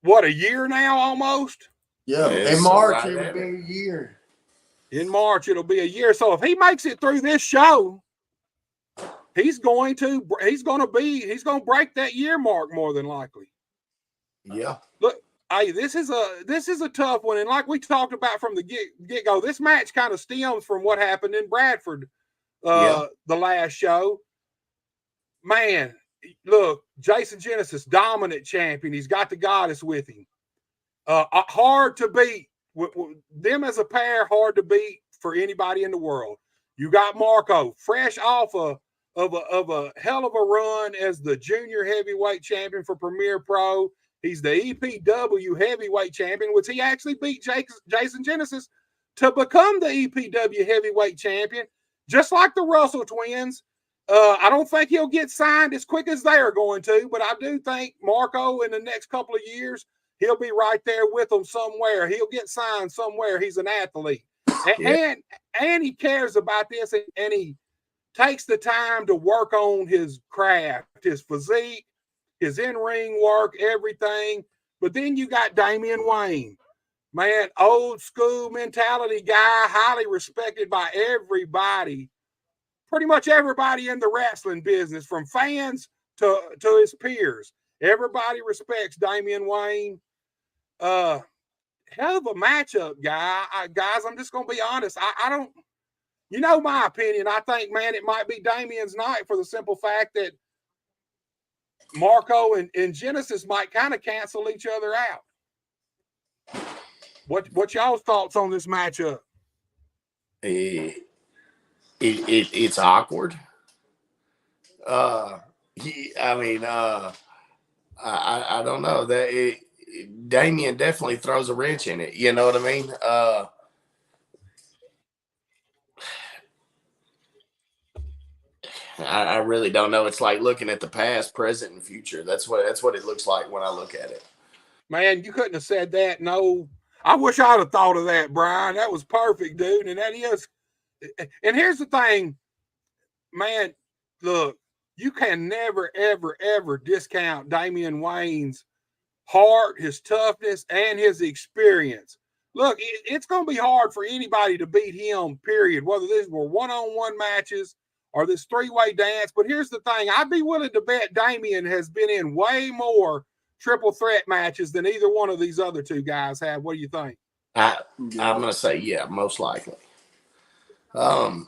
what, a year now almost? Yeah, in March it'll be a year. In March it'll be a year. So if he makes it through this show, he's going to break that year mark more than likely. Yeah. Look, hey, this is a tough one, and like we talked about from the get go, this match kind of stems from what happened in Bradford the last show. man, look, Jason Genesis, dominant champion. He's got the goddess with him. Hard to beat. Them as a pair, hard to beat for anybody in the world. You got Marco, fresh off of a hell of a run as the junior heavyweight champion for Premier Pro. He's the EPW heavyweight champion, which he actually beat Jason Genesis to become the EPW heavyweight champion, just like the Russell twins. I don't think he'll get signed as quick as they're going to, but I do think Marco in the next couple of years, he'll be right there with them somewhere. He'll get signed somewhere. He's an athlete. And he cares about this, and he takes the time to work on his craft, his physique, his in-ring work, everything. But then you got Damian Wayne. Man, old school mentality guy, highly respected by everybody. Pretty much everybody in the wrestling business, from fans to his peers. Everybody respects Damian Wayne. Hell of a matchup, guys. I'm just going to be honest. I don't, you know my opinion. I think, man, it might be Damian's night for the simple fact that Marco and Genesis might kind of cancel each other out. What y'all's thoughts on this matchup? It's awkward. I don't know that Damian definitely throws a wrench in it. You know what I mean? I really don't know. It's like looking at the past, present, and future. That's what it looks like when I look at it. Man, you couldn't have said that. No, I wish I'd have thought of that, Brian. That was perfect, dude. And that is. And here's the thing, man, look, you can never, ever, ever discount Damian Wayne's heart, his toughness, and his experience. Look, it's going to be hard for anybody to beat him, period, whether these were one-on-one matches or this three-way dance. But here's the thing. I'd be willing to bet Damian has been in way more triple threat matches than either one of these other two guys have. What do you think? I'm going to say, yeah, most likely. Man,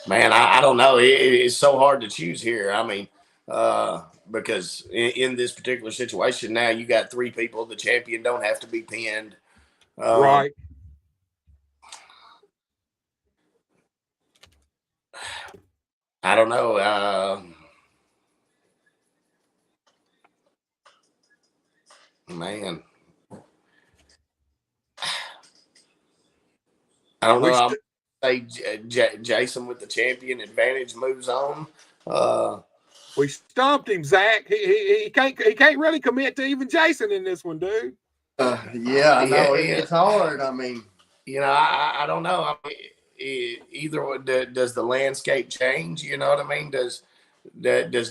I don't know. It's so hard to choose here. I mean, because in this particular situation now, you got three people. The champion don't have to be pinned. Right. I don't know. Man. I don't know. I'm going to say Jason with the champion advantage moves on. We stumped him, Zach. He can't really commit to even Jason in this one, dude. Yeah, I know. It's hard. I mean, you know, I don't know. I mean, either does the landscape change? You know what I mean? Does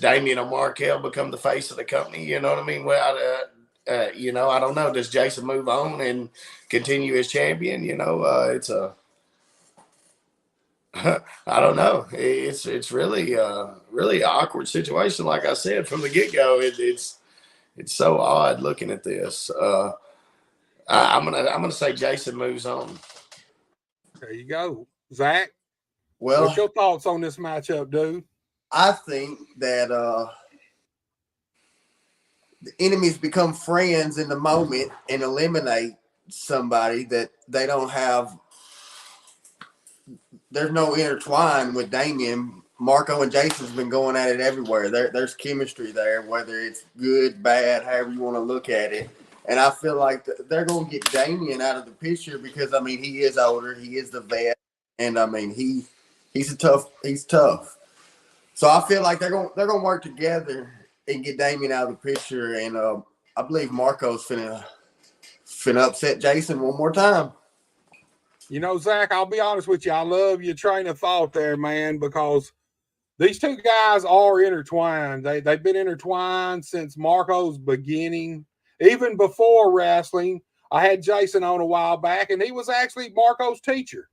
Damian or Markel become the face of the company? You know what I mean? Well, you know, I don't know. Does Jason move on and continue as champion? You know, it's a I don't know. It's really really awkward situation. Like I said from the get go, it's so odd looking at this. I'm gonna say Jason moves on. There you go, Zach. Well, what's your thoughts on this matchup, dude? I think that the enemies become friends in the moment and eliminate somebody that they don't have. There's no intertwine with Damian. Marco and Jason's been going at it everywhere. There's chemistry there, whether it's good, bad, however you want to look at it. And I feel like they're going to get Damian out of the picture because, I mean, he is older. He is the vet. And, I mean, he's tough. So I feel like they're going to work together and get Damian out of the picture. And I believe Marco's finna upset Jason one more time. You know, Zach, I'll be honest with you. I love your train of thought there, man, because these two guys are intertwined. They've been intertwined since Marco's beginning. Even before wrestling, I had Jason on a while back, and he was actually Marco's teacher.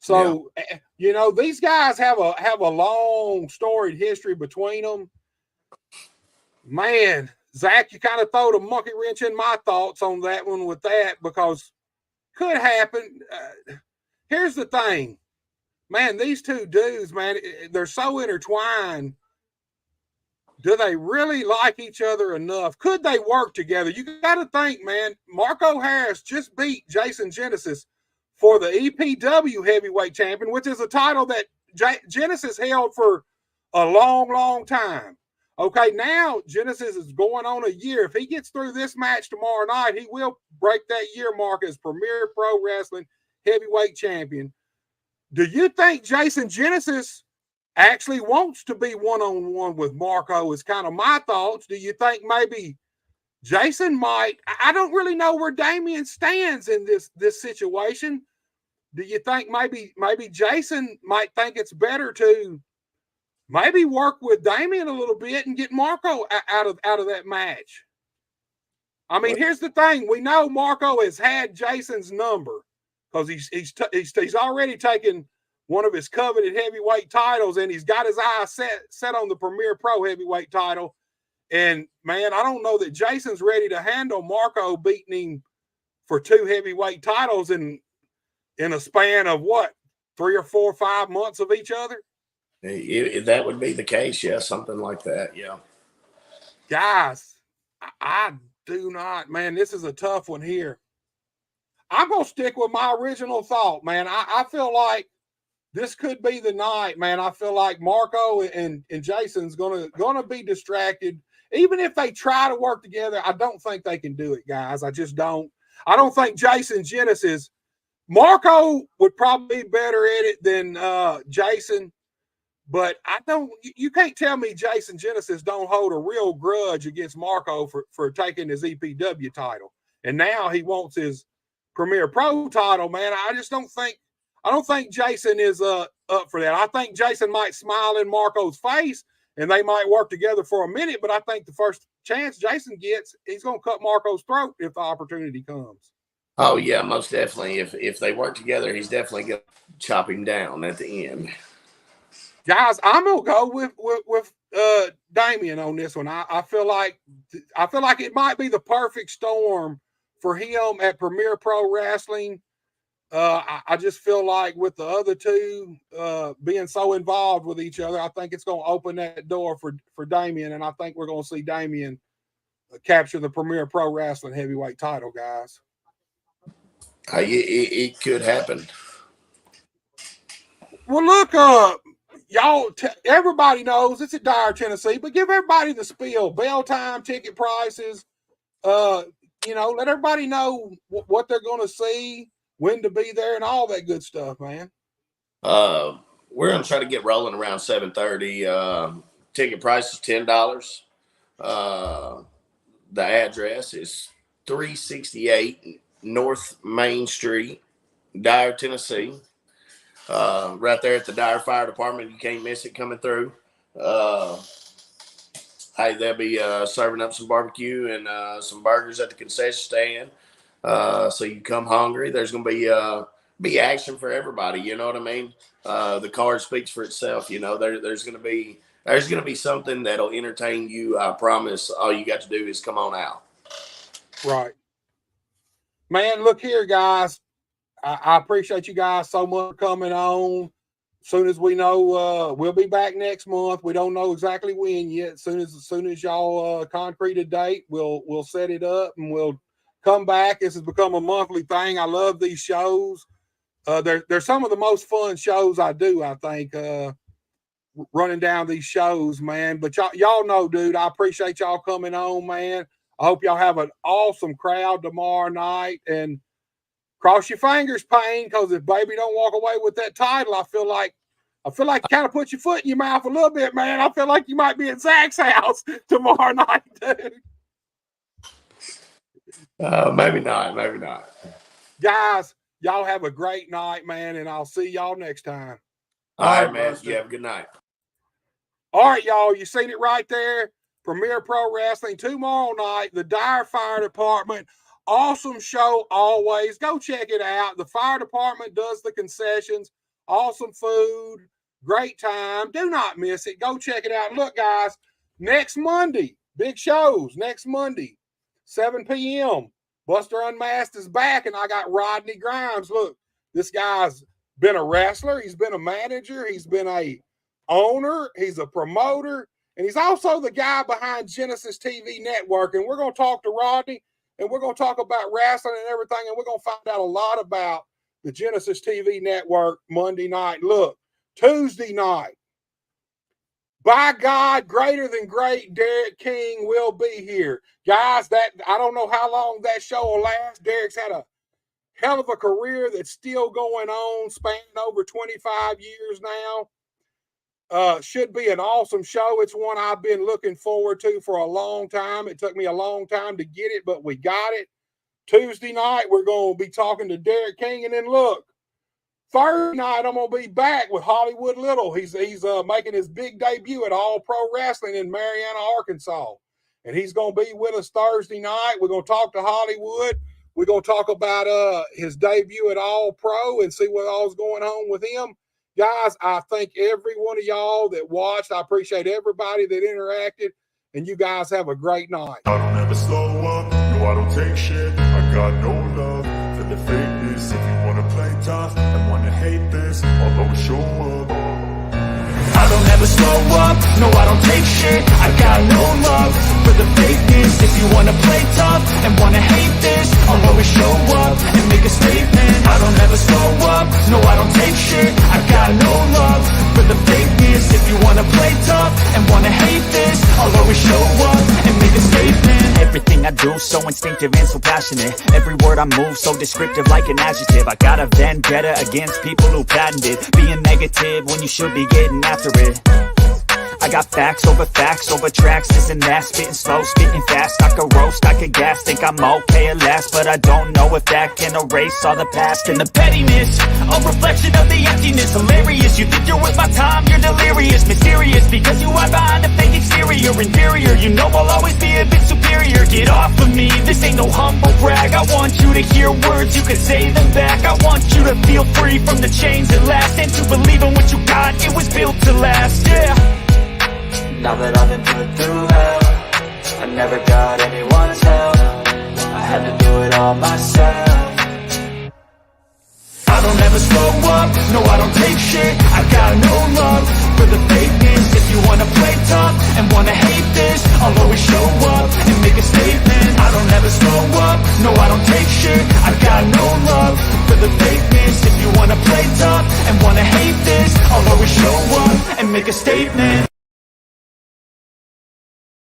So, yeah. You know, these guys have a long, storied history between them. Man, Zach, you kind of throwed a monkey wrench in my thoughts on that one with that because could happen. Here's the thing. man, these two dudes, man, they're so intertwined. Do they really like each other enough? Could they work together? You got to think, man. Marco Harris just beat Jason Genesis for the EPW heavyweight champion, which is a title that Genesis held for a long, long time. Okay, now Genesis is going on a year. If he gets through this match tomorrow night, he will break that year mark as Premier Pro Wrestling heavyweight champion. Do you think Jason Genesis actually wants to be one-on-one with Marco? Is kind of my thoughts. Do you think maybe Jason might? I don't really know where Damian stands in this situation. Do you think maybe Jason might think it's better to maybe work with Damian a little bit and get Marco out of that match? I mean, here's the thing: we know Marco has had Jason's number because he's already taken one of his coveted heavyweight titles, and he's got his eyes set on the Premier Pro heavyweight title. And man, I don't know that Jason's ready to handle Marco beating him for 2 heavyweight titles in a span of what, 3 or 4 or 5 months of each other. If that would be the case, yeah, something like that, yeah. Guys, I do not, man. This is a tough one here. I'm gonna stick with my original thought, man. I feel like this could be the night, man. I feel like Marco and Jason's gonna be distracted. Even if they try to work together, I don't think they can do it, guys. I just don't. I don't think Jason Genesis, Marco would probably be better at it than Jason, but I don't. You can't tell me Jason Genesis don't hold a real grudge against Marco for taking his EPW title, and now he wants his Premier Pro title, man. I don't think Jason is up for that. I think Jason might smile in Marco's face and they might work together for a minute, but I think the first chance Jason gets, he's going to cut Marco's throat if the opportunity comes. Oh, yeah, most definitely. If they work together, he's definitely going to chop him down at the end. Guys, I'm going to go with Damian on this one. I feel like it might be the perfect storm for him at Premier Pro Wrestling. I just feel like with the other two being so involved with each other, I think it's going to open that door for Damian, and I think we're going to see Damian capture the Premier Pro Wrestling heavyweight title, guys. It could happen. Well, look, y'all, everybody knows it's at Dyer, Tennessee, but give everybody the spiel: bell time, ticket prices. Let everybody know what they're going to see, when to be there, and all that good stuff, man. We're going to try to get rolling around 7:30. Ticket price is $10. The address is 368 North Main Street, Dyer, Tennessee. Right there at the Dyer Fire Department. You can't miss it coming through. Hey, they'll be serving up some barbecue and some burgers at the concession stand. So you come hungry. There's going to be action for everybody. You know what I mean? The card speaks for itself. You know, there's going to be something that'll entertain you. I promise. All you got to do is come on out. Right, man. Look here, guys. I appreciate you guys so much for coming on. As soon as we know, we'll be back next month. We don't know exactly when yet. As soon as y'all concrete a date, we'll set it up and we'll come back. This has become a monthly thing. I love these shows. They're some of the most fun shows I do, I think, running down these shows, man. But y'all know, dude, I appreciate y'all coming on, man. I hope y'all have an awesome crowd tomorrow night. And cross your fingers, Payne, because if baby don't walk away with that title, I feel like kind of put your foot in your mouth a little bit, man. I feel like you might be at Zach's house tomorrow night, dude. Maybe not. Guys, y'all have a great night, man, and I'll see y'all next time. All right, man. You have a good night. All right, y'all. You seen it right there. Premier Pro Wrestling tomorrow night. The Dyer Fire Department. Awesome show always. Go check it out. The fire department does the concessions. Awesome food. Great time. Do not miss it. Go check it out. Look, guys, next Monday, big shows next Monday, 7 p.m. Buster Unmasked is back, and I got Rodney Grimes. Look, this guy's been a wrestler, he's been a manager, he's been a owner, he's a promoter, and he's also the guy behind Genesis TV Network. And we're going to talk to Rodney, and we're going to talk about wrestling and everything, and we're going to find out a lot about the Genesis TV Network Monday night. Look, Tuesday night, by God, greater than great, Derek King will be here. Guys, that I don't know how long that show will last. Derek's had a hell of a career that's still going on, spanning over 25 years now. Should be an awesome show. It's one I've been looking forward to for a long time. It took me a long time to get it, but we got it. Tuesday night, we're going to be talking to Derek King. And then look, Thursday night, I'm going to be back with Hollywood Little. He's making his big debut at All Pro Wrestling in Marianna, Arkansas. And he's going to be with us Thursday night. We're going to talk to Hollywood. We're going to talk about his debut at All Pro and see what all's going on with him. Guys, I thank every one of y'all that watched. I appreciate everybody that interacted. And you guys have a great night. I don't ever slow up, no I don't take shit. I got no love for the fakeness. If you wanna play tough and wanna hate this, I'll always show up. I don't ever slow up, no I don't take shit. I got no love for the fakeness. If you wanna play tough and wanna hate this, I'll always show up and make a statement. I don't ever slow up, no I don't take shit. I got no love for the fakeness. If you wanna play tough and wanna hate this, I'll always show up and make a statement. Everything I do so instinctive and so passionate. Every word I move so descriptive like an adjective. I got a vendetta against people who patented being negative when you should be getting after it. I got facts over tracks, this and that. Spitting slow, spitting fast. I could roast, I could gas. Think I'm okay at last, but I don't know if that can erase all the past. And the pettiness, a reflection of the emptiness. Hilarious, you think you're worth my time, you're delirious. Mysterious, because you hide behind a fake exterior. Inferior, you know I'll always be a bit superior. Get off of me, this ain't no humble brag. I want you to hear words, you can say them back. I want you to feel free from the chains that last, and to believe in what you got, it was built to last, yeah. Now that I've been put through hell, I never got anyone's help. I had to do it all myself. I don't ever slow up, no I don't take shit. I got no love for the fakeness. If you wanna play tough and wanna hate this, I'll always show up and make a statement. I don't ever slow up, no I don't take shit. I got no love for the fakeness. If you wanna play tough and wanna hate this, I'll always show up and make a statement.